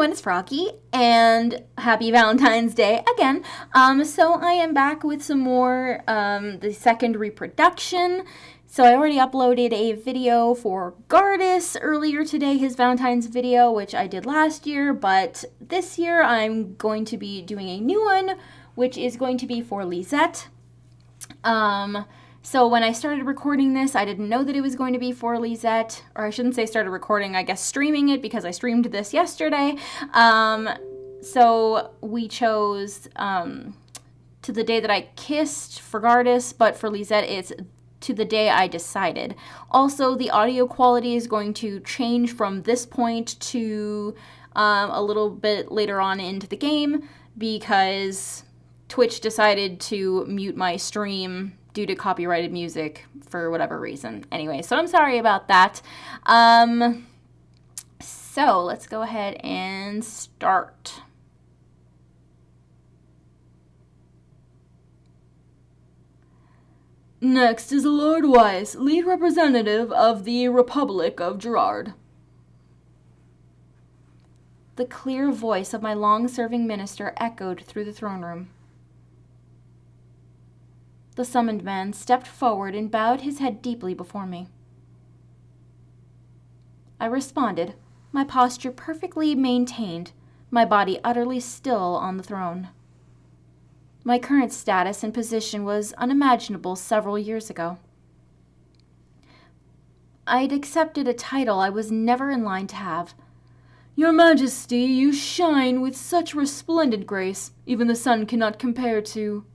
everyone, it's Froggy, and happy Valentine's Day again. So I am back with some more, the second reproduction. So I already uploaded a video for Gardas earlier today, his Valentine's video, which I did last year, but this year I'm going to be doing a new one, which is going to be for Lezette. So when I started recording this, I didn't know that it was going to be for Lezette, or I shouldn't say started recording, I guess streaming it, because I streamed this yesterday. So we chose to the day that I kissed for Gardas, but for Lezette it's to the day I decided. Also, the audio quality is going to change from this point to a little bit later on into the game, because Twitch decided to mute my stream due to copyrighted music for whatever reason. Anyway, so I'm sorry about that. So let's go ahead and start. Next is Lord Weiss, lead representative of the Republic of Gerard. The clear voice of my long-serving minister echoed through the throne room. The summoned man stepped forward and bowed his head deeply before me. I responded, my posture perfectly maintained, my body utterly still on the throne. My current status and position was unimaginable several years ago. I'd accepted a title I was never in line to have. Your Majesty, you shine with such resplendent grace, even the sun cannot compare to...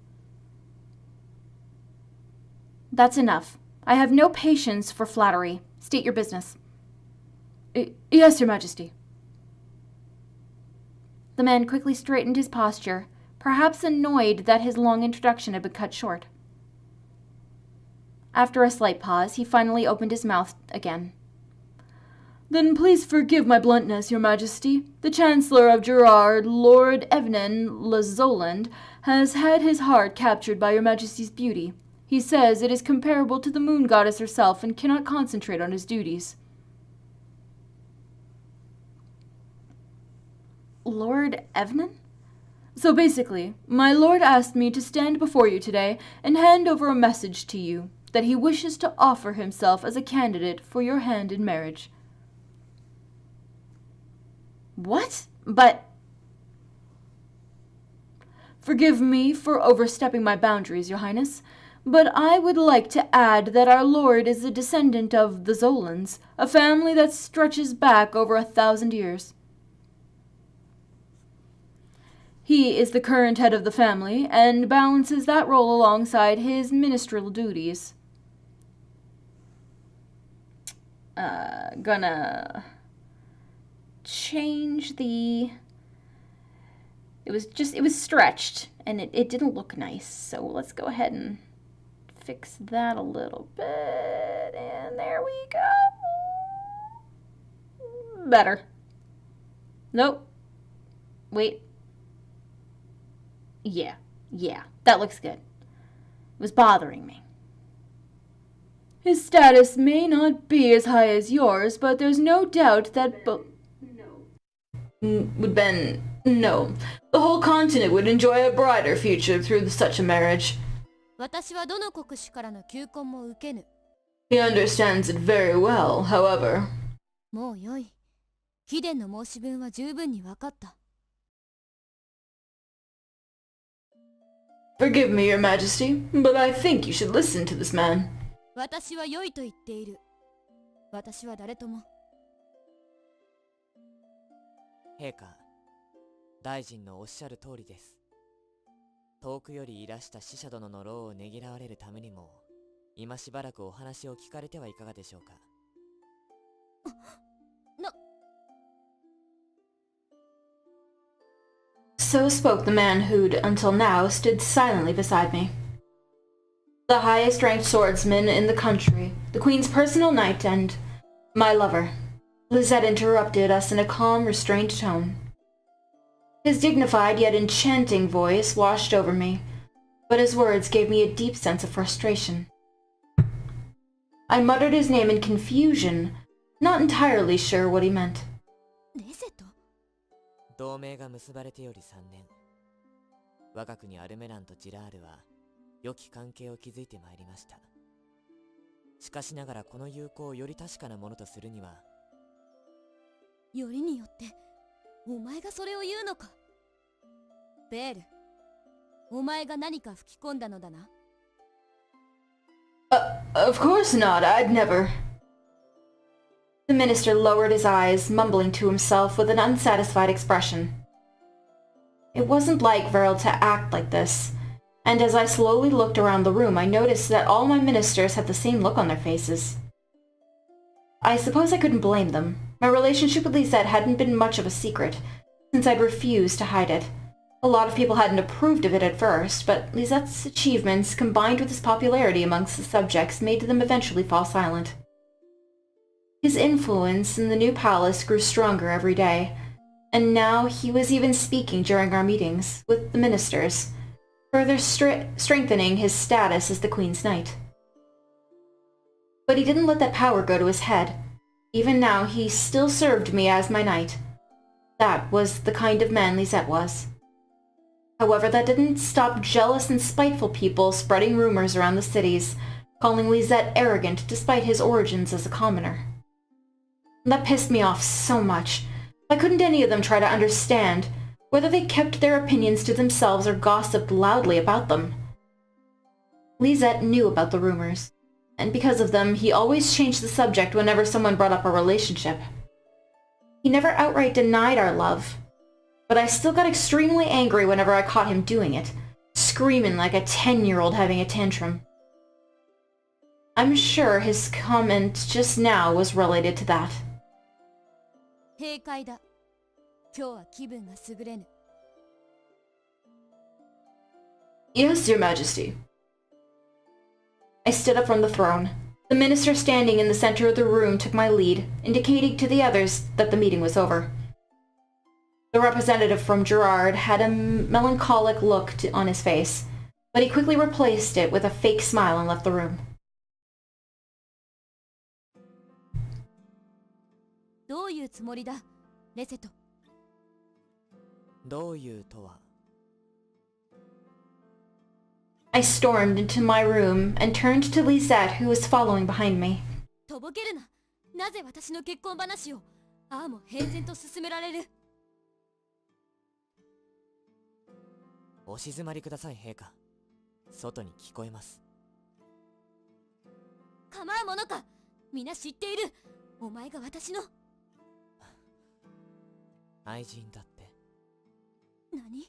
That's enough. I have no patience for flattery. State your business. Yes, Your Majesty. The man quickly straightened his posture, perhaps annoyed that his long introduction had been cut short. After a slight pause, he finally opened his mouth again. Then please forgive my bluntness, Your Majesty. The Chancellor of Gerard, Lord Evenin Lezoland, has had his heart captured by Your Majesty's beauty. He says it is comparable to the moon goddess herself and cannot concentrate on his duties. Lord Evenin? So basically, my lord asked me to stand before you today and hand over a message to you that he wishes to offer himself as a candidate for your hand in marriage. What? But... Forgive me for overstepping my boundaries, Your Highness, but I would like to add that our lord is a descendant of the Zolans, a family that stretches back over 1,000 years. He is the current head of the family, and balances that role alongside his ministerial duties. Gonna change the... It was stretched, and it didn't look nice, so let's go ahead and fix that a little bit, and there we go. Better. Nope. Wait. Yeah, that looks good. It was bothering me. His status may not be as high as yours, but there's no doubt that No. The whole continent would enjoy a brighter future through such a marriage. He understands it very well, however. Forgive me, Your Majesty, but I think you should listen to this man. 私は良いと言っている。私は誰とも。陛下、大臣のおっしゃる通りです。遠くよりいらした死者殿の労をねぎらわれるためにも、今しばらくお話を聞かれてはいかがでしょうか。So spoke the man who'd, until now, stood silently beside me. The highest-ranked swordsman in the country, the Queen's personal knight, and my lover. Lezette interrupted us in a calm, restrained tone. His dignified yet enchanting voice washed over me, but his words gave me a deep sense of frustration. I muttered his name in confusion, not entirely sure what he meant. 同盟が結ばれてより3年。我が国アルメランとジラールは良き関係を築いてまいりました。しかしながらこの友好をより確かなものとするには、よりによってお前がそれを言うのか。ベール、お前が何か吹き込んだのだな。Of course not, I'd never. The minister lowered his eyes, mumbling to himself with an unsatisfied expression. It wasn't like Veril to act like this, and as I slowly looked around the room, I noticed that all my ministers had the same look on their faces. I suppose I couldn't blame them. My relationship with Lezette hadn't been much of a secret, since I'd refused to hide it. A lot of people hadn't approved of it at first, but Lezette's achievements, combined with his popularity amongst the subjects, made them eventually fall silent. His influence in the new palace grew stronger every day, and now he was even speaking during our meetings with the ministers, further strengthening his status as the Queen's Knight. But he didn't let that power go to his head. Even now, he still served me as my knight. That was the kind of man Lezette was. However, that didn't stop jealous and spiteful people spreading rumors around the cities, calling Lezette arrogant despite his origins as a commoner. That pissed me off so much. Why couldn't any of them try to understand, whether they kept their opinions to themselves or gossiped loudly about them? Lezette knew about the rumors, and because of them, he always changed the subject whenever someone brought up our relationship. He never outright denied our love, but I still got extremely angry whenever I caught him doing it, screaming like a 10-year-old having a tantrum. I'm sure his comment just now was related to that. 閉会だ。今日は気分が優れぬ。Yes, Your Majesty. I stood up from the throne. The minister standing in the center of the room took my lead, indicating to the others that the meeting was over. The representative from Gerard had a melancholic look on his face, but he quickly replaced it with a fake smile and left the room. どういうつもりだ、レセト。どういうとは。I stormed into my room and turned to Lezette, who was following behind me. とぼけるな。なぜ私の結婚話をああも平然と進められる。お静まりください、陛下。外に聞こえます。構うものか。皆知っている。お前が私の愛人だって。何？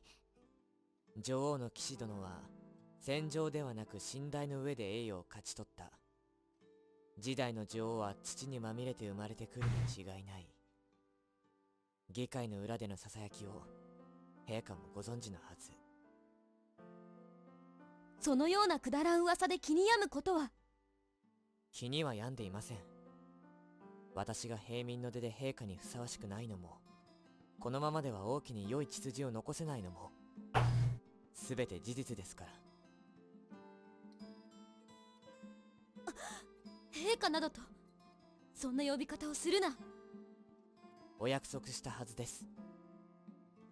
女王の騎士殿は戦場ではなく寝台の上で栄誉を勝ち取った。時代の女王は土にまみれて生まれてくるに違いない。議会の裏でのささやきを陛下もご存知のはず。そのようなくだらん噂で気に病むことは。気には病んでいません。私が平民の出で陛下にふさわしくないのも、このままでは王家に良い血筋を残せないのも、すべて事実ですから。陛下などとそんな呼び方をするな。お約束したはずです。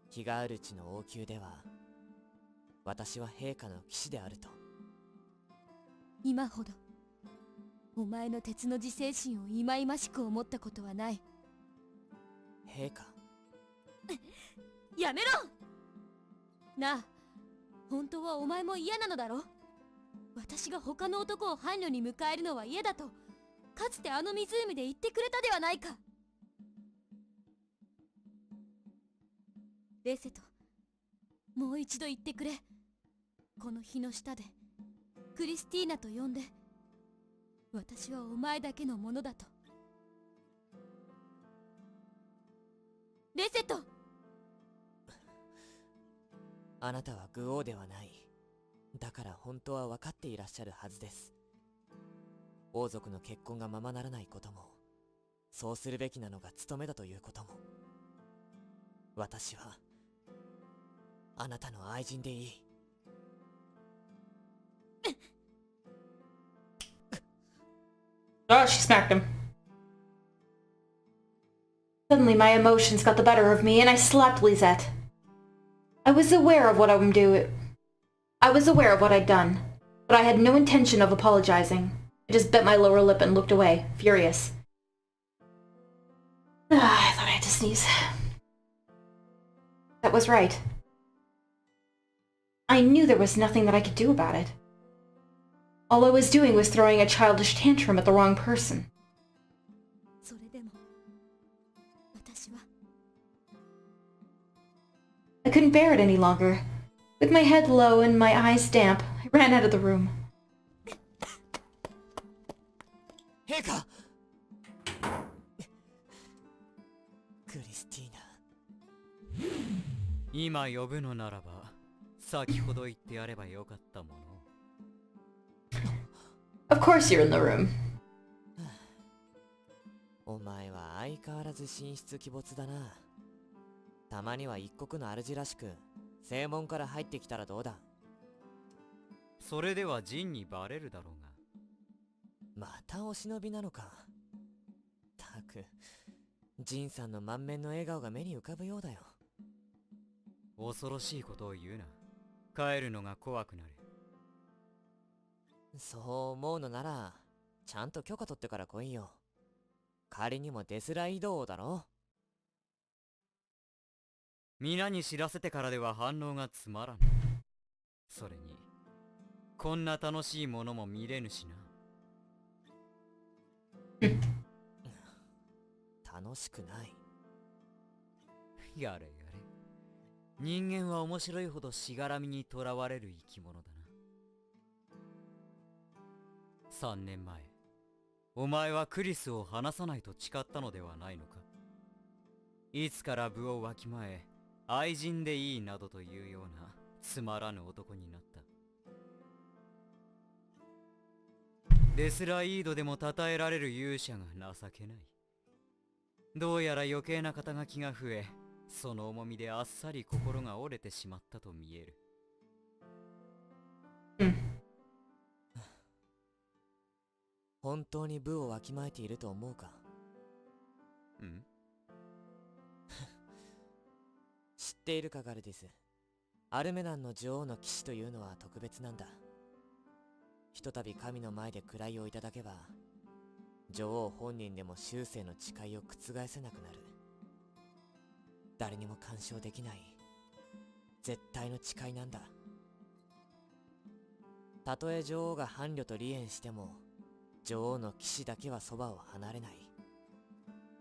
日がある地の王宮では私は陛下の騎士であると。今ほどお前の鉄の自制心を忌々しく思ったことはない。陛下。やめろ。なあ、本当はお前も嫌なのだろ。私が他の男を伴侶に迎えるのは嫌だとかつてあの湖で言ってくれたではないか。レセト、もう一度言ってくれ。この日の下でクリスティーナと呼んで、私はお前だけのものだと。レセト。あなたは愚王ではない。だから本当は分かっていらっしゃるはずです。王族の結婚がままならないことも、そうするべきなのが務めだということも。私はあなたの愛人でいい。Oh, she smacked him. Suddenly my emotions got the better of me and I slapped Lezette. I was aware of what I'd done, but I had no intention of apologizing. I just bit my lower lip and looked away, furious. I thought I had to sneeze. That was right. I knew there was nothing that I could do about it. All I was doing was throwing a childish tantrum at the wrong person. それでも私は I couldn't bear it any longer. With my head low and my eyes damp, I ran out of the room. 陛下クリスティーナ今呼ぶのならば先ほど言ってやればよかったもの Of course you're in the room. お前は相変わらず神出鬼没だな。たまには一国の主らしく正門から入ってきたらどうだ。それではジンにバレるだろうが。またお忍びなのか。たくジンさんの満面の笑顔が目に浮かぶようだよ。恐ろしいことを言うな。帰るのが怖くなる。そう思うのならちゃんと許可取ってから来いよ。仮にもデスラ移動だろ。皆に知らせてからでは反応がつまらん。それにこんな楽しいものも見れぬしな。楽しくない。やれやれ。人間は面白いほどしがらみにとらわれる生き物だな。3年前、お前はクリスを離さないと誓ったのではないのか。いつから部をわきまえ、愛人でいいなどというようなつまらぬ男になった。デスライードでも称えられる勇者が情けない。どうやら余計な肩書きが増え、その重みであっさり心が折れてしまったと見える。本当に部をわきまえていると思うか。知っているかガルディス。アルメナンの女王の騎士というのは特別なんだ。ひとたび神の前で位をいただけば、女王本人でも終生の誓いを覆せなくなる。誰にも干渉できない絶対の誓いなんだ。たとえ女王が伴侶と離縁しても、女王の騎士だけはそばを離れない。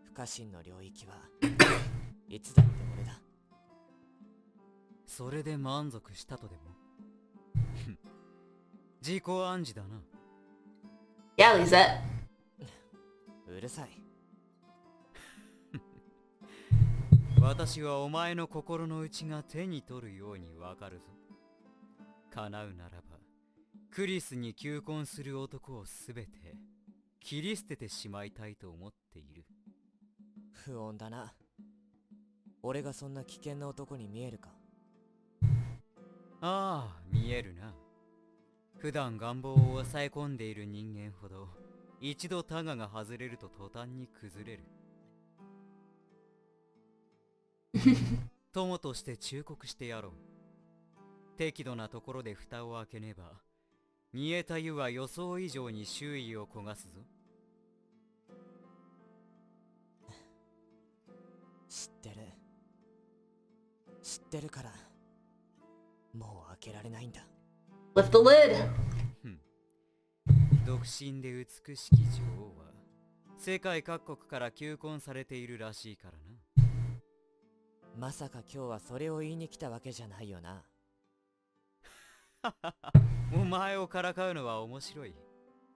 不可侵の領域はいつだって俺だ。それで満足したとでも自己暗示だな。Yeah, Lezette. うるさい。私はお前の心の内が手に取るようにわかるぞ。叶うならばクリスに求婚する男をすべて切り捨ててしまいたいと思っている。不穏だな。俺がそんな危険な男に見えるか。ああ、見えるな。普段願望を抑え込んでいる人間ほど一度タガが外れると途端に崩れる。友として忠告してやろう。適度なところで蓋を開けねば、煮えた湯は予想以上に周囲を焦がすぞ。知ってるから、もう開けられないんだ。Lift the lid. 独身で美しき女王は世界各国から求婚されているらしいからな。まさか今日はそれを言いに来たわけじゃないよな。お前をからかうのは面白い。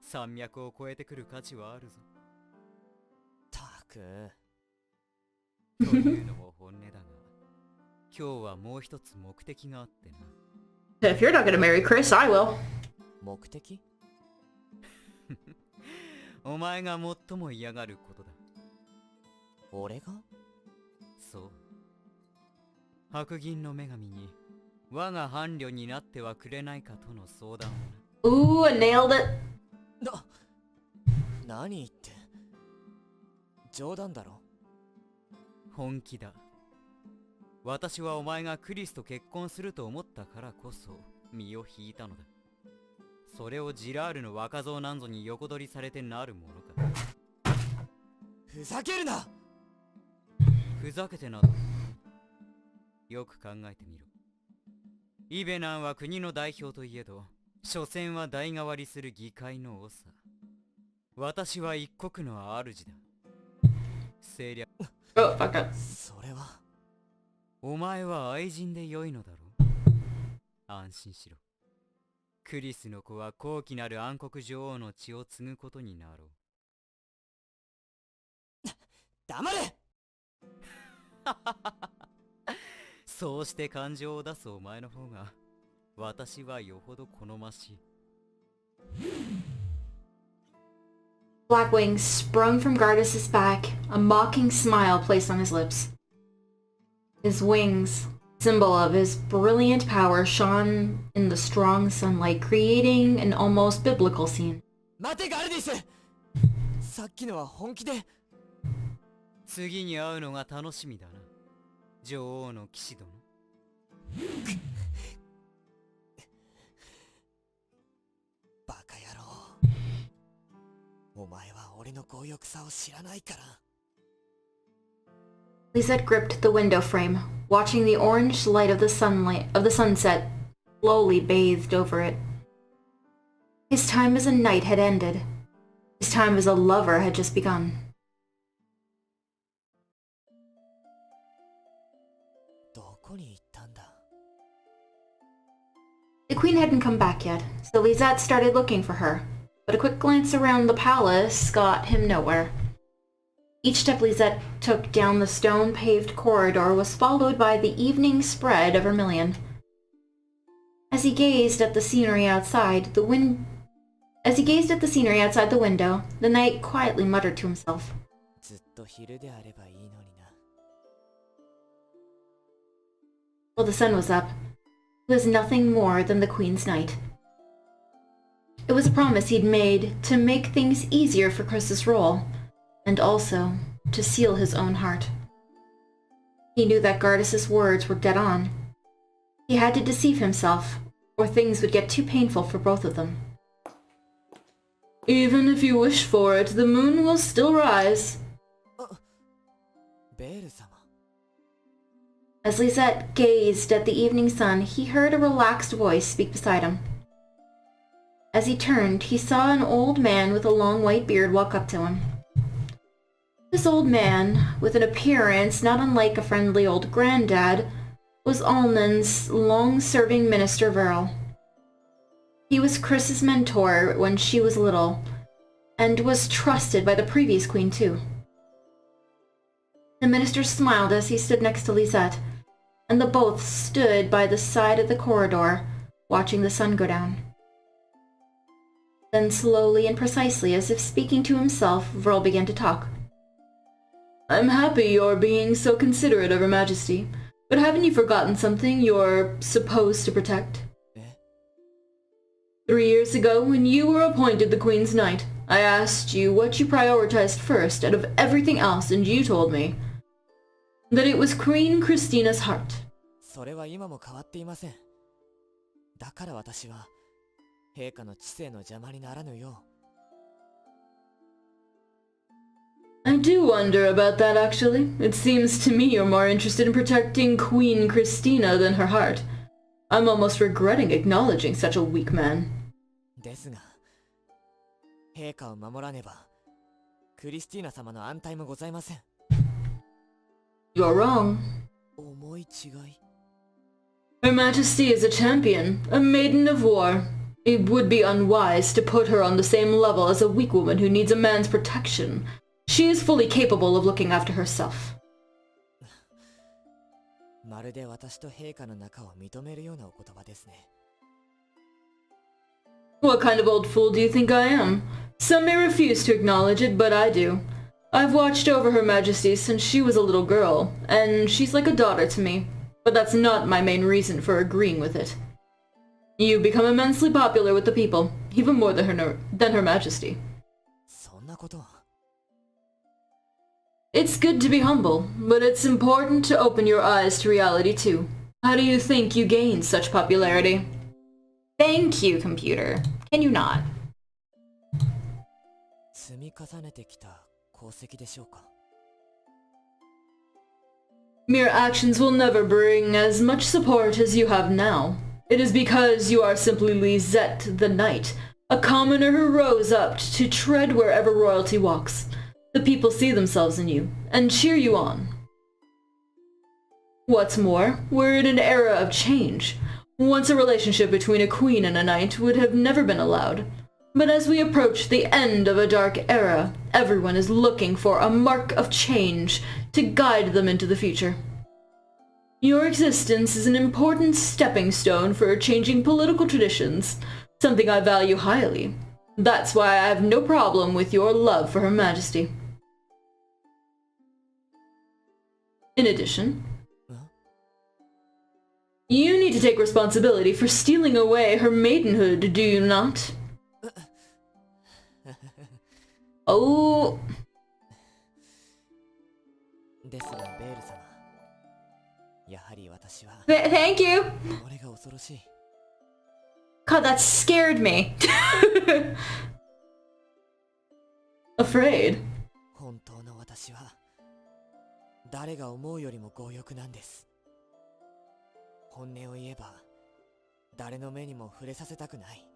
山脈を越えてくる価値はあるぞ。たく。というのも本音だが、今日はもう一つ目的があってな。If you're not gonna marry Chris, I will. 目的？お前が最も嫌がることだ。俺が？そう。白銀の女神に我が伴侶になってはくれないかとの相談をな。Ooh, I nailed it. 何言って。冗談だろ。本気だ。私はお前がクリスと結婚すると思ったからこそ身を引いたのだ。それをジラールの若造なんぞに横取りされてなるものか。ふざけるな。ふざけてなど。よく考えてみろ。イベナンは国の代表といえど、所詮は代替わりする議会の長。私は一国の主だ。政略。Oh, fuck up. それは。お前は愛人で良いのだろう。安心しろ。クリスの子は高貴なる暗黒女王の血を継ぐことになろう。黙れ。そうして感情を出すお前の方が私はよほど好ましい。Blackwing sprung from Gardas' back, a mocking smile placed on his lips. His wings, symbol of his brilliant power, shone in the strong sunlight, creating an almost biblical scene. 待てガルディス。さっきのは本気で。次に会うのが楽しみだな、女王の騎士殿。バカ野郎。お前は俺の強欲さを知らないから。Lezette gripped the window frame, watching the orange light of the sunset slowly bathed over it. His time as a knight had ended. His time as a lover had just begun. どこに行ったんだ。The queen hadn't come back yet, so Lezette started looking for her, but a quick glance around the palace got him nowhere. Each step Lezette took down the stone-paved corridor was followed by the evening spread of Vermilion. As he gazed at the scenery outside the window, the knight quietly muttered to himself. ずっと昼であればいいのにな。While the sun was up, he was nothing more than the queen's knight. It was a promise he'd made to make things easier for Chris's role, and also to seal his own heart. He knew that Gardas' words were dead on. He had to deceive himself, or things would get too painful for both of them. Even if you wish for it, the moon will still rise. ベール様。As Lezette gazed at the evening sun, he heard a relaxed voice speak beside him. As he turned, he saw an old man with a long white beard walk up to him. This old man, with an appearance not unlike a friendly old granddad, was Alnon's long-serving minister Verl. He was Chris's mentor when she was little, and was trusted by the previous queen too. The minister smiled as he stood next to Lezette, and the both stood by the side of the corridor, watching the sun go down. Then slowly and precisely, as if speaking to himself, Verl began to talk. I'm happy you're being so considerate of Her Majesty, but haven't you forgotten something you're supposed to protect? 3 years ago, when you were appointed the Queen's Knight, I asked you what you prioritized first out of everything else, and you told me that it was Queen Christina's heart. それは今も変わっていません。だから私は陛下の治世の邪魔にならぬよう。I do wonder about that, actually. It seems to me you're more interested in protecting Queen Christina than her heart. I'm almost regretting acknowledging such a weak man. ですが、陛下を守らねば、クリスティーナ様の安泰もございません。You're wrong. 思い違い。Her Majesty is a champion, a maiden of war. It would be unwise to put her on the same level as a weak woman who needs a man's protection. She is fully capable of looking after herself. まるで私と陛下の仲を認めるようなお言葉ですね。What kind of old fool do you think I am? Some may refuse to acknowledge it, but I do. I've watched over Her Majesty since she was a little girl, and she's like a daughter to me. But that's not my main reason for agreeing with it. You've become immensely popular with the people, even more than Her Majesty. そんなことは。It's good to be humble, but it's important to open your eyes to reality too. How do you think you gained such popularity? Thank you, computer. Can you not? 積み重ねてきた功績でしょうか。 Mere actions will never bring as much support as you have now. It is because you are simply Lezette the Knight, a commoner who rose up to tread wherever royalty walks. The people see themselves in you, and cheer you on. What's more, we're in an era of change. Once a relationship between a queen and a knight would have never been allowed. But as we approach the end of a dark era, everyone is looking for a mark of change to guide them into the future. Your existence is an important stepping stone for changing political traditions, something I value highly. That's why I have no problem with your love for Her Majesty. In addition, you need to take responsibility for stealing away her maidenhood, do you not? Oh. ですがベール様、やはり私は Thank you! これが恐ろしい。 God, that scared me. Afraid. 本当の私は誰が思うよりも強欲なんです。本音を言えば誰の目にも触れさせたくない。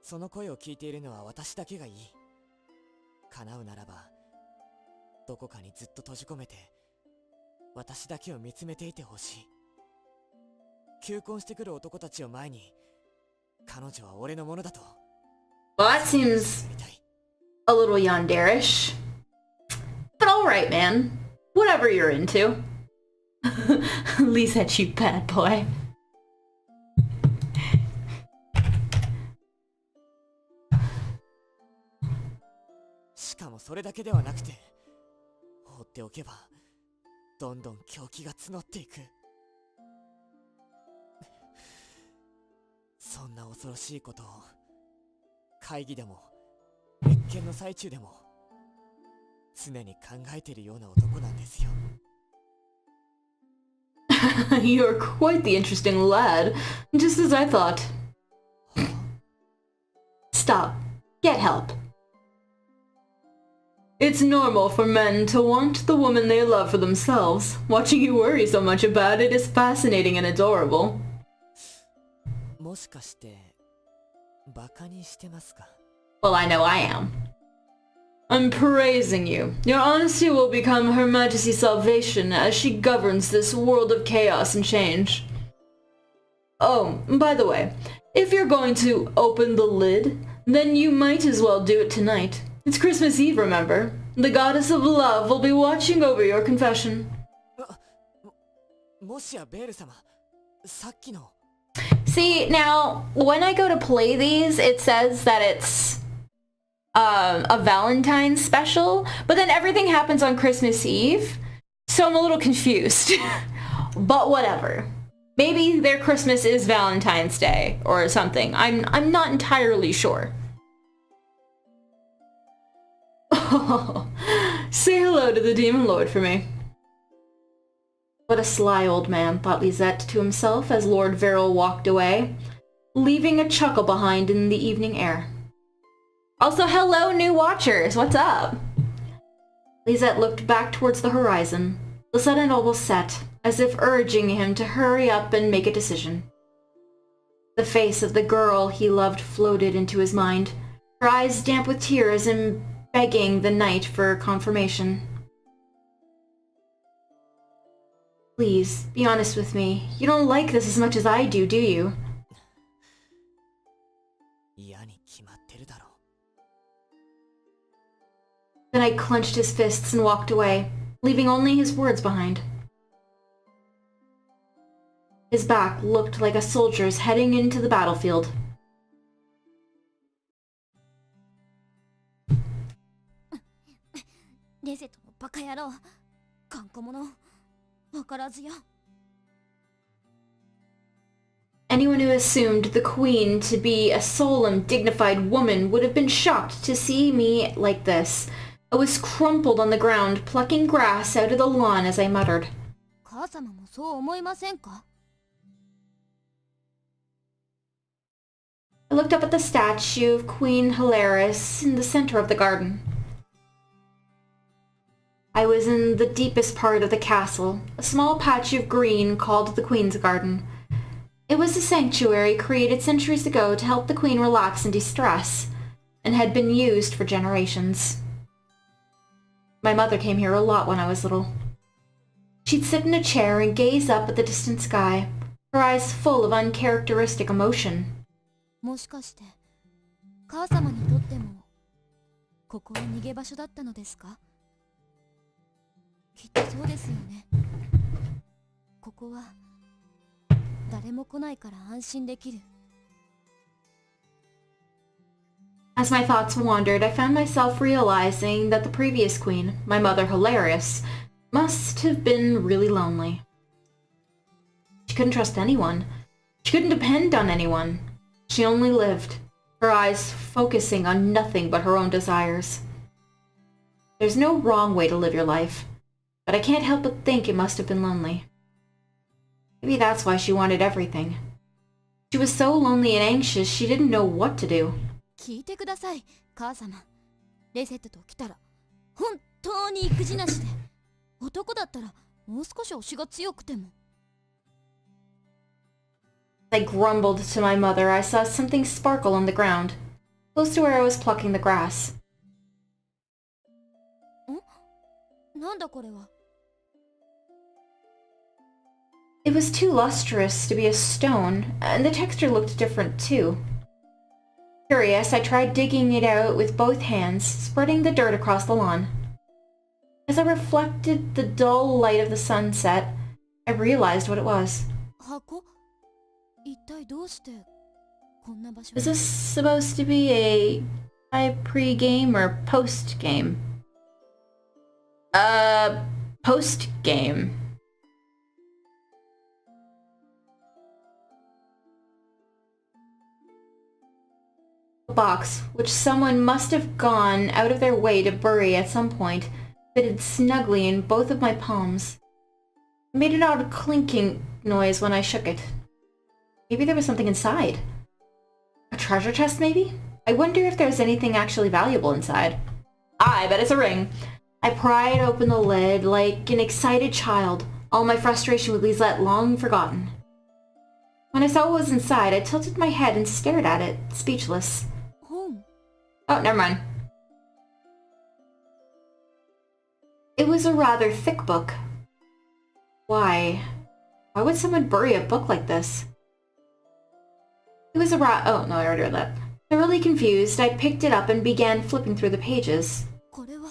その声を聞いているのは私だけがいい。叶うならばどこかにずっと閉じ込めて私だけを見つめていてほしい。求婚してくる男たちを前に彼女は俺のものだと。 Well, that seems a little yanderish. But alright, man. Whatever you're into. Lezette, you bad boy. しかもそれだけではなくて、放っておけばどんどん狂気が募っていく。そんな恐ろしいことを会議でも謁見の最中でも常に考えているような男なんですよ。You're quite the interesting lad, just as I thought. Stop. Get help. It's normal for men to want the woman they love for themselves. Watching you worry so much about it is fascinating and adorable. もしかしてバカにしてますか？ Well, I know I am. I'm praising you. Your honesty will become Her Majesty's salvation as she governs this world of chaos and change. Oh, by the way, if you're going to open the lid, then you might as well do it tonight. It's Christmas Eve, remember? The goddess of love will be watching over your confession. もしやベール様、さっきの See, now, when I go to play these, it says that it's a Valentine special, but then everything happens on Christmas Eve, so I'm a little confused. But whatever. Maybe their Christmas is Valentine's Day or something. I'm not entirely sure. Say hello to the Demon Lord for me. What a sly old man, thought Lezette to himself as Lord Verrill walked away, leaving a chuckle behind in the evening air. Also, hello, new watchers! What's up? Lezette looked back towards the horizon. The sun had almost set, as if urging him to hurry up and make a decision. The face of the girl he loved floated into his mind, her eyes damp with tears and begging the knight for confirmation. Please, be honest with me. You don't like this as much as I do you? 嫌に決まってるだろう。 The knight clenched his fists and walked away, leaving only his words behind. His back looked like a soldier's heading into the battlefield. レゼトのバカ野郎、頑固者、わからずよ。 Anyone who assumed the queen to be a solemn, dignified woman would have been shocked to see me like this. I was crumpled on the ground, plucking grass out of the lawn as I muttered. 母様もそう思いませんか？ I looked up at the statue of Queen Hilaris in the center of the garden. I was in the deepest part of the castle, a small patch of green called the Queen's Garden. It was a sanctuary created centuries ago to help the Queen relax and de-stress, and had been used for generations. My mother came here a lot when I was little. She'd sit in a chair and gaze up at the distant sky, her eyes full of uncharacteristic emotion. もしかして母様にとってもここは逃げ場所だったのですか？きっとそうですよね。ここは誰も来ないから安心できる。 As my thoughts wandered, I found myself realizing that the previous queen, my mother Hilarious, must have been really lonely. She couldn't trust anyone. She couldn't depend on anyone. She only lived, her eyes focusing on nothing but her own desires. There's no wrong way to live your life, but I can't help but think it must have been lonely. Maybe that's why she wanted everything. She was so lonely and anxious she didn't know what to do. 聞いてください、母様。レセットと来たら本当に育児なしで、男だったらもう少し推しが強くても。 As I grumbled to my mother, I saw something sparkle on the ground, close to where I was plucking the grass. なんだこれは。 It was too lustrous to be a stone, and the texture looked different too. Curious, I tried digging it out with both hands, spreading the dirt across the lawn. As I reflected the dull light of the sunset, I realized what it was. 箱？一体どうしてこんな場所 Is this supposed to be a pre-game or post-game? Post-game. A box, which someone must have gone out of their way to bury at some point, fitted snugly in both of my palms. It made an odd clinking noise when I shook it. Maybe there was something inside. A treasure chest, maybe? I wonder if there's anything actually valuable inside. I bet it's a ring. I pried open the lid like an excited child, all my frustration with Lezette long forgotten. When I saw what was inside, I tilted my head and stared at it, speechless. 本？ Oh, never mind. It was a rather thick book. Why? Why would someone bury a book like this? It was oh, no, I already read that. Thoroughly confused, I picked it up and began flipping through the pages. これは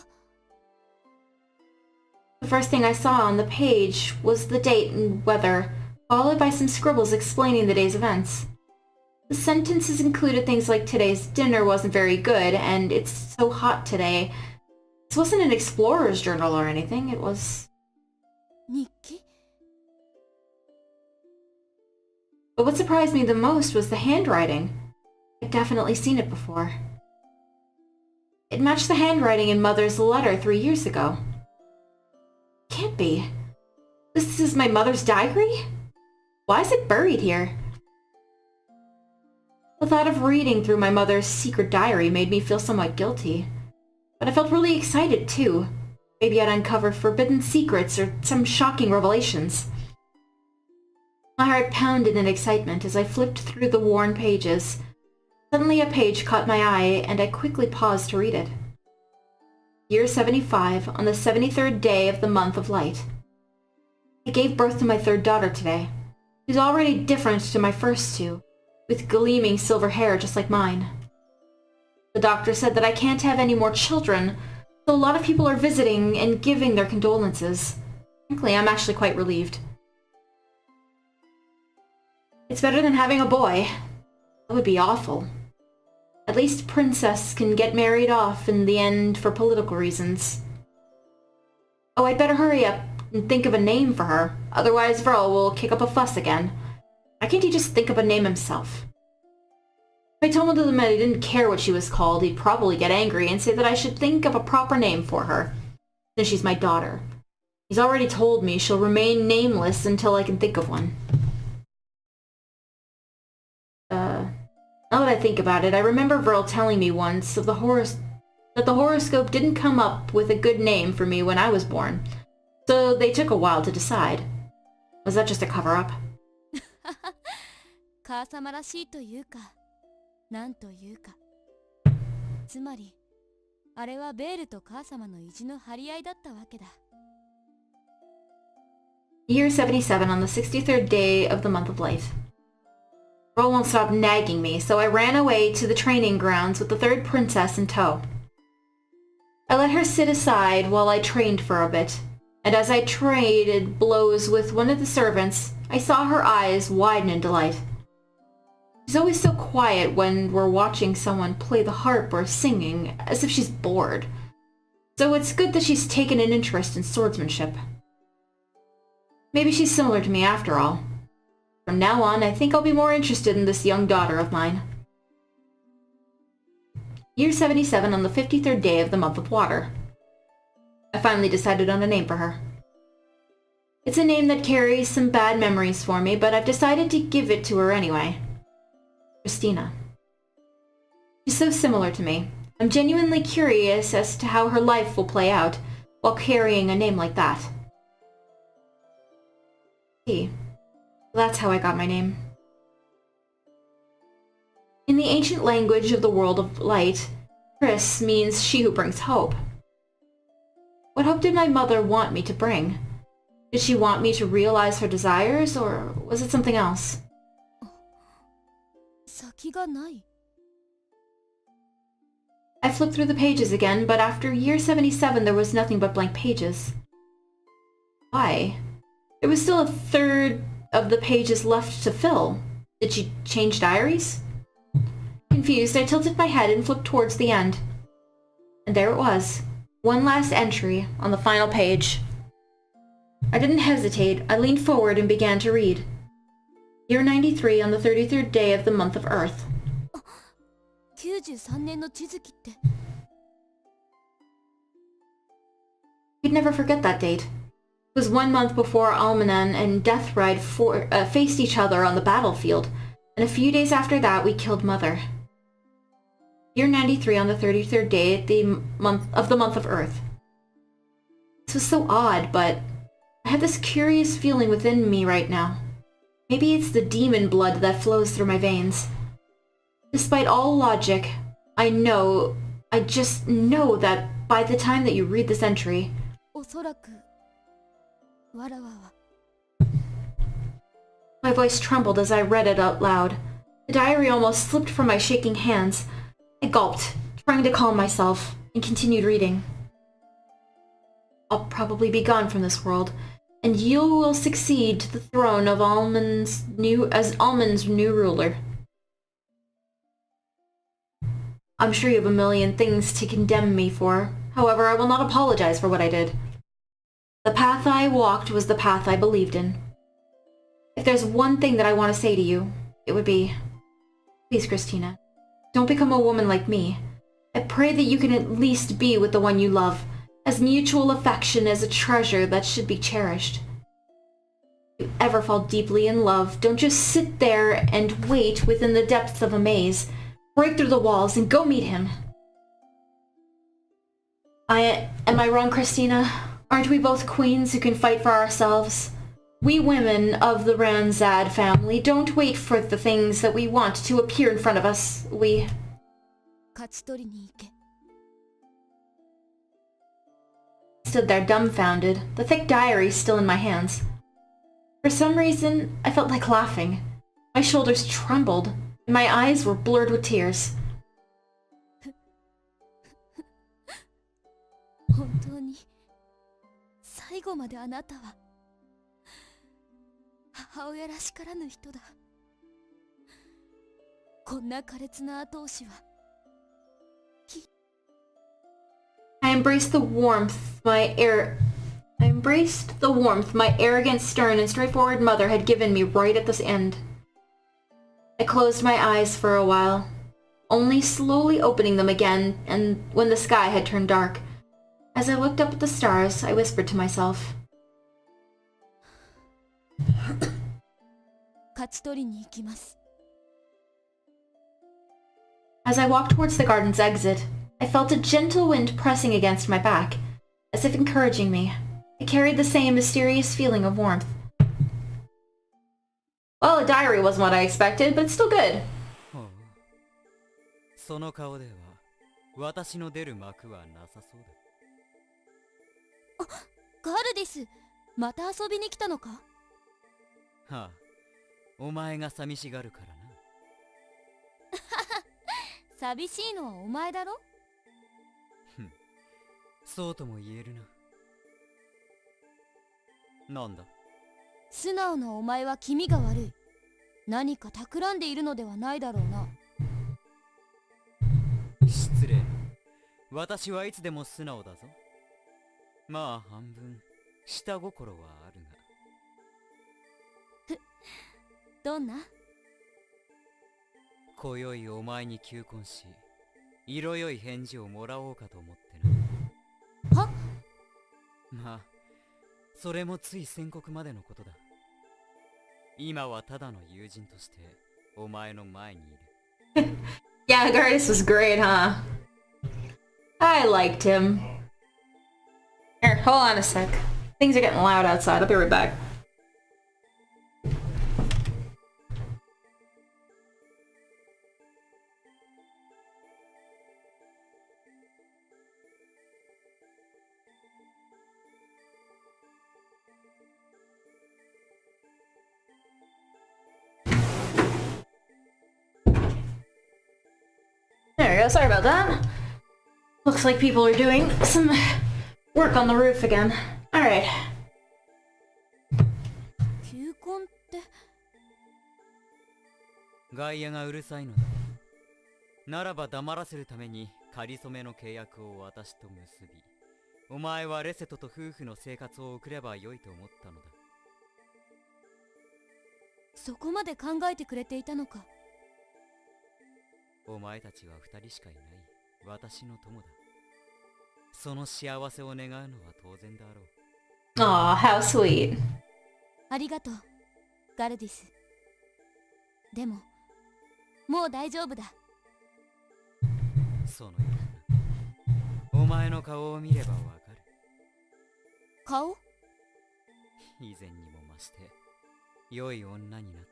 The first thing I saw on the page was the date and weather, followed by some scribbles explaining the day's events. The sentences included things like today's dinner wasn't very good, and it's so hot today. This wasn't an explorer's journal or anything, it was... 日記？ But what surprised me the most was the handwriting. I'd definitely seen it before. It matched the handwriting in Mother's letter 3 years ago. Can't be. This is my mother's diary? Why is it buried here? The thought of reading through my mother's secret diary made me feel somewhat guilty. But I felt really excited too. Maybe I'd uncover forbidden secrets or some shocking revelations. My heart pounded in excitement as I flipped through the worn pages. Suddenly a page caught my eye, and I quickly paused to read it. Year 75, on the 73rd day of the month of light. I gave birth to my third daughter today. She's already different to my first two, with gleaming silver hair just like mine. The doctor said that I can't have any more children, so a lot of people are visiting and giving their condolences. Frankly, I'm actually quite relieved. It's better than having a boy. That would be awful. At least Princess can get married off in the end for political reasons. Oh, I'd better hurry up and think of a name for her. Otherwise, Vril will kick up a fuss again. Why can't he just think of a name himself? If I told him that I didn't care what she was called, he'd probably get angry and say that I should think of a proper name for her, since she's my daughter. He's already told me she'll remain nameless until I can think of one. Now that I think about it, I remember Verl telling me once of that the horoscope didn't come up with a good name for me when I was born, so they took a while to decide. Was that just a cover-up? 母様らしいというか、なんというか。つまり、あれはベールと母様の意地の張り合いだったわけだ。Year 77 on the 63rd day of the month of life. Verl won't stop nagging me, so I ran away to the training grounds with the third princess in tow. I let her sit aside while I trained for a bit, and as I traded blows with one of the servants, I saw her eyes widen in delight. She's always so quiet when we're watching someone play the harp or singing, as if she's bored. So it's good that she's taken an interest in swordsmanship. Maybe she's similar to me after all. From now on, I think I'll be more interested in this young daughter of mine. Year 77 on the 53rd day of the month of water. I finally decided on a name for her. It's a name that carries some bad memories for me, but I've decided to give it to her anyway. Christina. She's so similar to me. I'm genuinely curious as to how her life will play out while carrying a name like that. See, that's how I got my name. In the ancient language of the world of light, Chris means she who brings hope. What hope did my mother want me to bring? Did she want me to realize her desires, or was it something else? 先がない。I flipped through the pages again, but after year 77 there was nothing but blank pages. Why? There was still a third of the pages left to fill. Did she change diaries? Confused, I tilted my head and flipped towards the end. And there it was. One last entry on the final page. I didn't hesitate. I leaned forward and began to read. Year 93 on the 33rd day of the month of Earth. 93年の地月って。You'd never forget that date. It was 1 month before Almanan and Deathride faced each other on the battlefield, and a few days after that we killed Mother. Year 93 on the 33rd day of the month of Earth. This was so odd, but I had this curious feeling within me right now. Maybe it's the demon blood that flows through my veins. Despite all logic, I just know that by the time that you read this entry, おそらくわらわは my voice trembled as I read it out loud. The diary almost slipped from my shaking hands. I gulped, trying to calm myself, and continued reading. I'll probably be gone from this world, and you will succeed to the throne of Almond's new ruler. I'm sure you have a million things to condemn me for. However, I will not apologize for what I did. The path I walked was the path I believed in. If there's one thing that I want to say to you, it would be, please, Christina, don't become a woman like me. I pray that you can at least be with the one you love, as mutual affection is a treasure that should be cherished. If you ever fall deeply in love, don't just sit there and wait within the depths of a maze. Break through the walls and go meet him. Am I wrong, Christina? Aren't we both queens who can fight for ourselves? We women of the Ranzad family don't wait for the things that we want to appear in front of us. We... 勝ち取りに行け。 stood there dumbfounded, the thick diary still in my hands. For some reason, I felt like laughing. My shoulders trembled, and my eyes were blurred with tears. 本当に最後まであなたは母親らしからぬ人だ。こんな苛烈な後押しは。I embraced the warmth my arrogant, stern, and straightforward mother had given me right at this end. I closed my eyes for a while, only slowly opening them again and when the sky had turned dark. As I looked up at the stars, I whispered to myself, 勝ち取りに行きます。 As I walked towards the garden's exit, I felt a gentle wind pressing against my back, as if encouraging me. It carried the same mysterious feeling of warmth. Well, a diary wasn't what I expected, but it's still good. その顔では私の出る幕はなさそうだ。ガルディス、また遊びに来たのか？はあ、お前が寂しがるからな。寂しいのはお前だろ？そうとも言えるな。なんだ？素直なお前は気味が悪い。何か企んでいるのではないだろうな。失礼。私はいつでも素直だぞ。まあ半分下心はあるが。どんな？今宵お前に求婚し、色よい返事をもらおうかと思ってな。は？まあ、それもつい宣告までのことだ。今はただの友人としてお前の前にいる。Yeah, Gardas was great, huh? I liked him. Here, hold on a sec. Things are getting loud outside. I'll be right back. There we go, sorry about that. Looks like people are doing some work on the roof again. Alright. 求婚って？外野がうるさいのだ。ならば黙らせるために仮初めの契約を私と結び、お前はレセトと夫婦の生活を送ればよいと思ったのだ。そこまで考えてくれていたのか。お前たちは二人しかいない私の友だ。その幸せを願うのは当然だろう。Aw, how sweet. ありがとう、ガルディス。でも、もう大丈夫だ。そのような。お前の顔を見ればわかる。顔？以前にも増して良い女になっ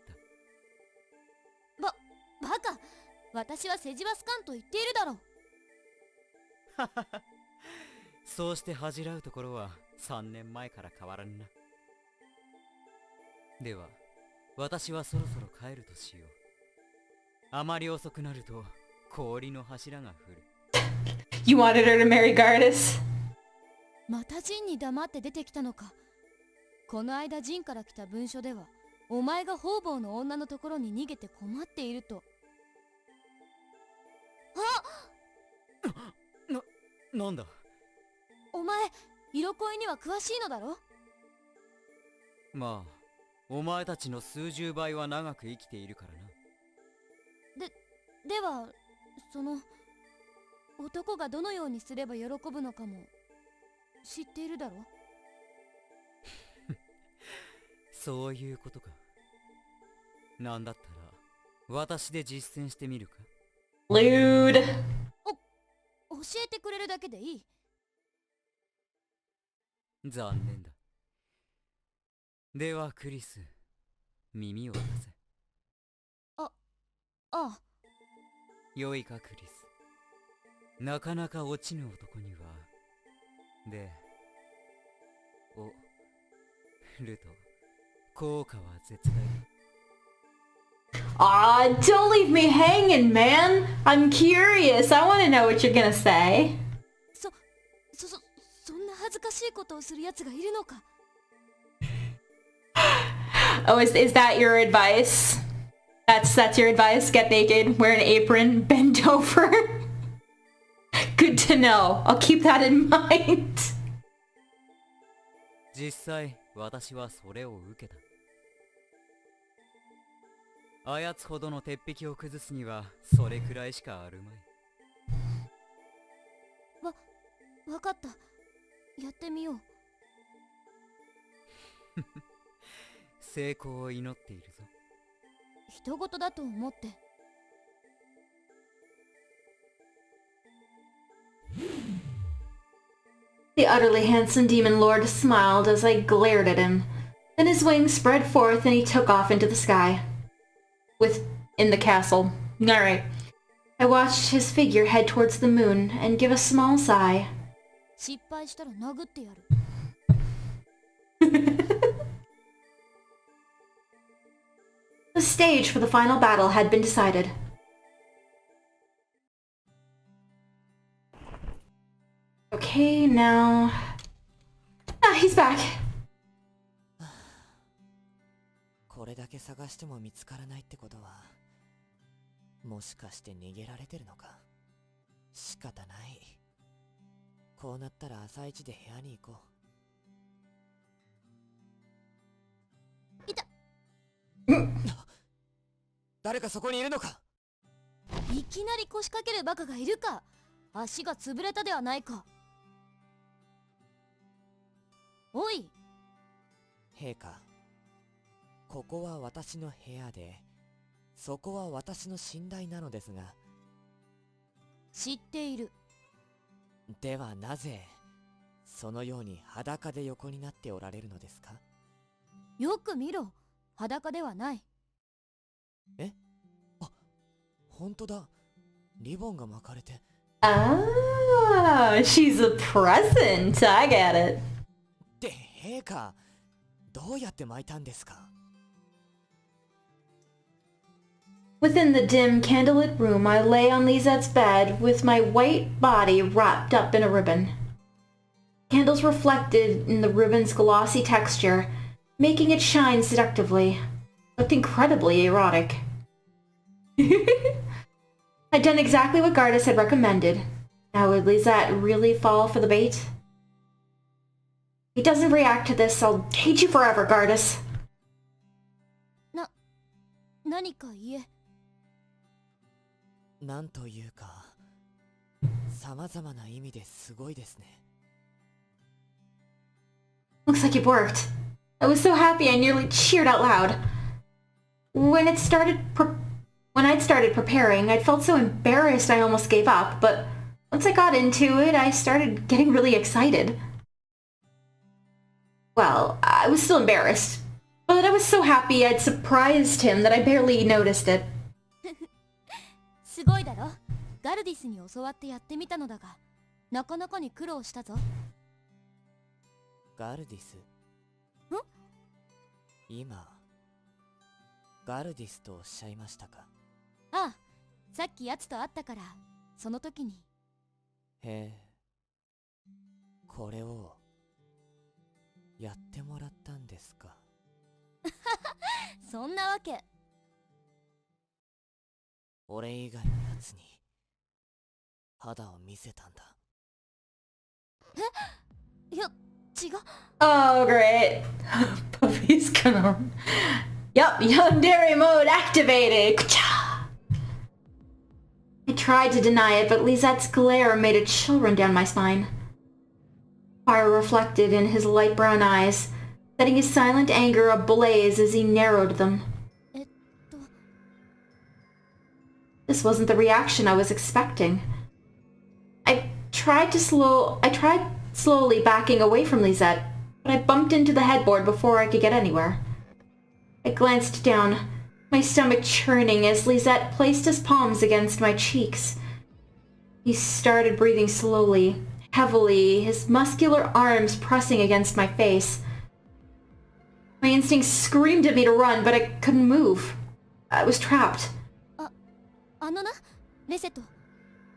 た。バカ！私は世辞は好かんと言っているだろう。そうして恥じらうところは3年前から変わらんな。では私はそろそろ帰るとしよう。あまり遅くなると氷の柱が降る。You wanted her to marry Gardas? またジンに黙って出てきたのか。この間ジンから来た文書では、お前が方々の女のところに逃げて困っていると。なんだ？お前、色恋には詳しいのだろ？まあ、お前たちの数十倍は長く生きているからな。では、その、男がどのようにすれば喜ぶのかも、知っているだろ？そういうことか。なんだったら、私で実践してみるか。Lewd. 教えてくれるだけでいい。残念だ。ではクリス、耳を貸せ。ああ。良いかクリス。なかなか落ちぬ男には。で、ルト、効果は絶大だ。Aw, don't leave me hanging, man. I'm curious. I want to know what you're gonna say. そんな恥ずかしいことをするやつがいるのか。Oh, is that your advice? That's your advice? Get naked, wear an apron, bend over. Good to know. I'll keep that in mind. 実際、私はそれを受けた。あやつほどの鉄壁を崩すにはそれくらいしかあるまい。わかった。やってみよう。成功を祈っているぞ。人事だと思って。The utterly handsome demon lord smiled as I glared at him. Then his wings spread forth and he took off into the sky. In the castle. Alright. I watched his figure head towards the moon and give a small sigh. 失敗したら殴ってやる。The stage for the final battle had been decided. Okay, now... he's back. これだけ探しても見つからないってことは、もしかして逃げられてるのか。仕方ない。こうなったら朝一で部屋に行こう。いた。誰かそこにいるのか。いきなり腰掛けるバカがいるか。足が潰れたではないか。おい。陛下、ここは私の部屋で、そこは私の寝台なのですが。知っている。ではなぜそのように裸で横になっておられるのですか。よく見ろ。裸ではない。え、あ、本当だ。リボンが巻かれて。Ah, she's a present. I get it. で、陛下、どうやって巻いたんですか。Within the dim, candlelit room, I lay on Lizette's bed with my white body wrapped up in a ribbon. Candles reflected in the ribbon's glossy texture, making it shine seductively. Looked incredibly erotic. I'd done exactly what Gardas had recommended. Now would Lezette really fall for the bait? He doesn't react to this, I'll hate you forever, Gardas. 何か言え。なんというか、様々な意味ですごいですね。Looks like it worked. I was so happy I nearly cheered out loud. When I'd started preparing, I'd felt so embarrassed I almost gave up, but once I got into it, I started getting really excited. Well, I was still embarrassed, but I was so happy I'd surprised him that I barely noticed it. すごいだろ。ガルディスに教わってやってみたのだが、なかなかに苦労したぞ。ガルディス？ん？今、ガルディスとおっしゃいましたか。ああ、さっきやつと会ったから、その時に。へえ、これをやってもらったんですか。そんなわけ。俺以外のやつに肌を見せたんだ。いや、違う。Oh, great. Puffy's gonna... Yup, Yandere mode activated! I tried to deny it, but Lizette's glare made a chill run down my spine. Fire reflected in his light brown eyes, setting his silent anger ablaze as he narrowed them. This wasn't the reaction I was expecting. I tried slowly backing away from Lezette, but I bumped into the headboard before I could get anywhere. I glanced down, my stomach churning as Lezette placed his palms against my cheeks. He started breathing slowly, heavily, his muscular arms pressing against my face. My instincts screamed at me to run, but I couldn't move. I was trapped. あのな、レセット。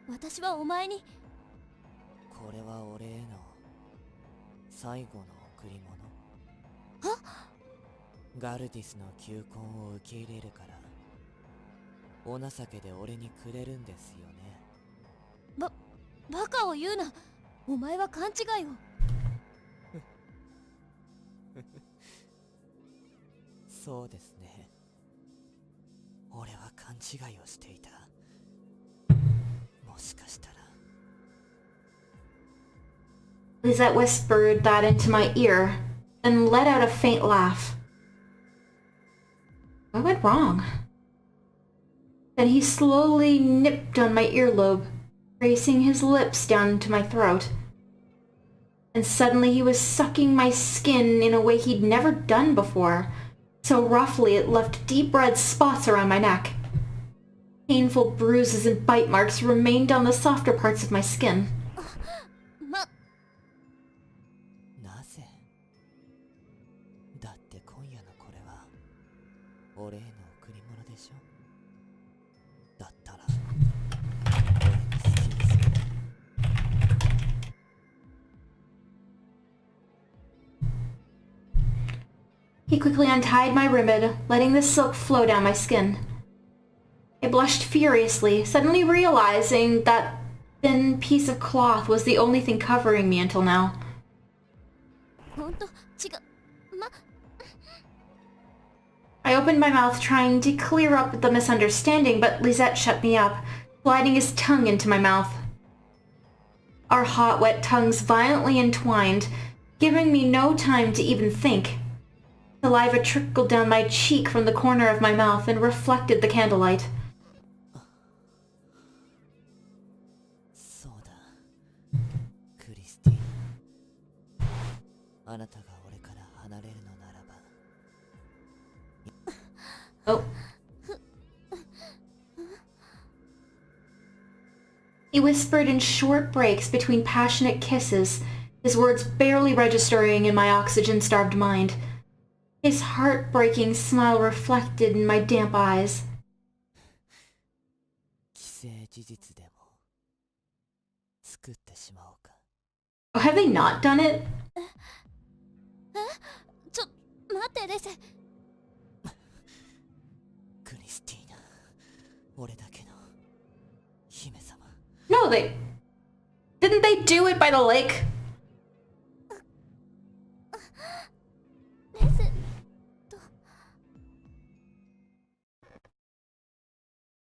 私はお前に。これは俺への最後の贈り物。は？ガルディスの求婚を受け入れるから、お情けで俺にくれるんですよね。バカを言うな。お前は勘違いを。そうですね。俺は勘違いをしていた。もしかしたら。 Lizette whispered that into my ear, then let out a faint laugh. What went wrong? Then he slowly nipped on my earlobe, tracing his lips down to my throat. And suddenly he was sucking my skin in a way he'd never done before, so roughly it left deep red spots around my neck. Painful bruises and bite marks remained on the softer parts of my skin. なぜ？だって今夜のこれは俺への贈り物でしょ。だったら俺も好きですよ。 He quickly untied my ribbon, letting the silk flow down my skin. I blushed furiously, suddenly realizing that thin piece of cloth was the only thing covering me until now. ほんと違う。I opened my mouth trying to clear up the misunderstanding, but Lezette shut me up, sliding his tongue into my mouth. Our hot, wet tongues violently entwined, giving me no time to even think. Saliva trickled down my cheek from the corner of my mouth and reflected the candlelight. そうだ。クリスティーン。あなたが俺から離れるのならば。Oh. He whispered in short breaks between passionate kisses, his words barely registering in my oxygen-starved mind. His heartbreaking smile reflected in my damp eyes. 既成事実でも作ってしまおうか。 Oh, have they not done it? ちょ、待ってレセ。クリスティーナ、俺だけの姫様。 No, they... Didn't they do it by the lake? レセと。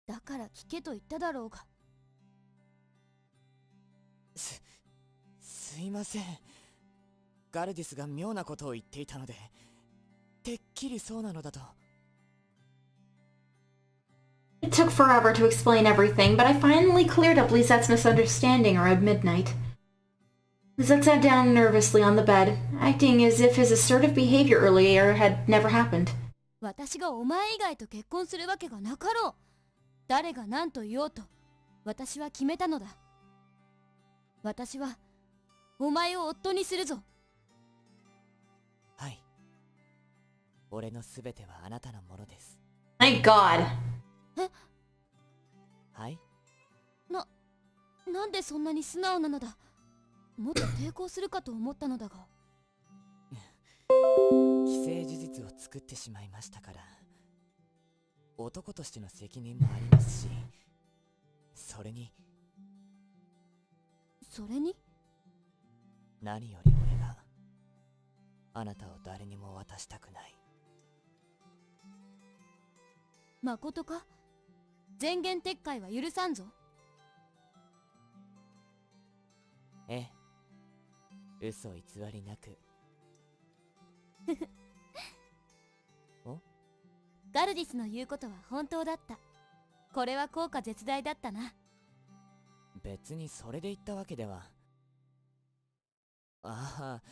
だから聞けと言っただろうが。すいません。ガルディスが妙なことを言っていたので、てっきりそうなのだと。 It took forever to explain everything, but I finally cleared up Lizette's misunderstanding around midnight. Lizette sat down nervously on the bed, acting as if his assertive behavior earlier had never happened. 私がお前以外と結婚するわけがなかろう。誰が何と言おうと、私は決めたのだ。私はお前を夫にするぞ。はい。俺のすべてはあなたのものです。 Thank God. はい。なんでそんなに素直なのだ。もっと抵抗するかと思ったのだが。既成事実を作ってしまいましたから、男としての責任もありますし、それに何より俺があなたを誰にも渡したくない。まことか？前言撤回は許さんぞ。ええ、嘘偽りなく。お？ガルディスの言うことは本当だった。これは効果絶大だったな。別にそれで言ったわけでは。ああ、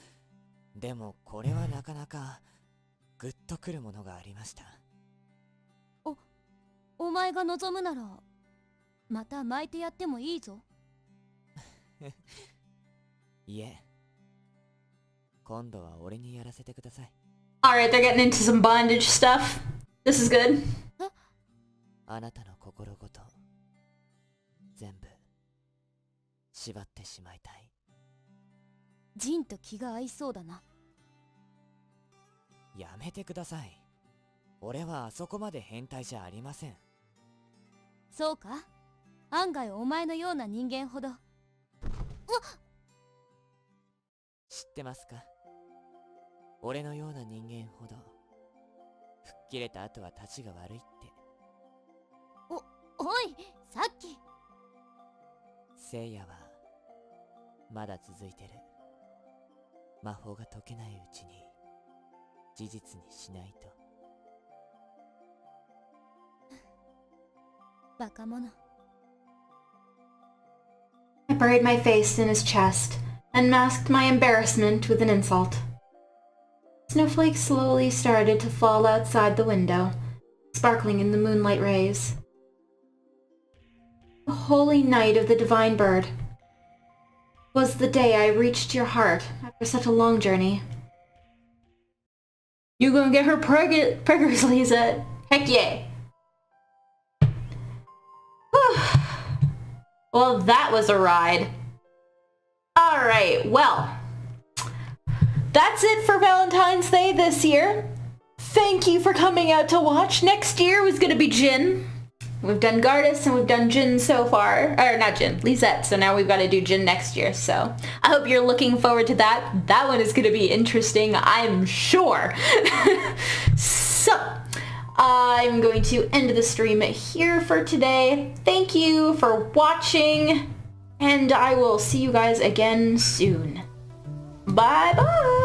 でもこれはなかなかグッとくるものがありました。お前が望むならまた巻いてやってもいいぞ。いえ、今度は俺にやらせてください。 Alright, they're getting into some bondage stuff. This is good. あなたの心ごと全部縛ってしまいたい。ジンと気が合いそうだな。やめてください。俺はあそこまで変態じゃありません。そうか？案外お前のような人間ほど。知ってますか？俺のような人間ほど吹っ切れた後は立ちが悪いって。おい、さっき。聖夜はまだ続いてる。魔法が解けないうちに事実にしないと。バカ者。I buried my face in his chest and masked my embarrassment with an insult. Snowflakes slowly started to fall outside the window, sparkling in the moonlight rays. The holy night of the divine bird was the day I reached your heart after such a long journey. You gonna get her preggers, Lezette? Heck yeah! Well, that was a ride. Alright, well, that's it for Valentine's Day this year. Thank you for coming out to watch. Next year was gonna be Jin. We've done Gardas and we've done Jin so far. Or not Jin, Lezette. So now we've got to do Jin next year. So I hope you're looking forward to that. That one is gonna be interesting, I'm sure. So I'm going to end the stream here for today. Thank you for watching, and I will see you guys again soon. Bye bye!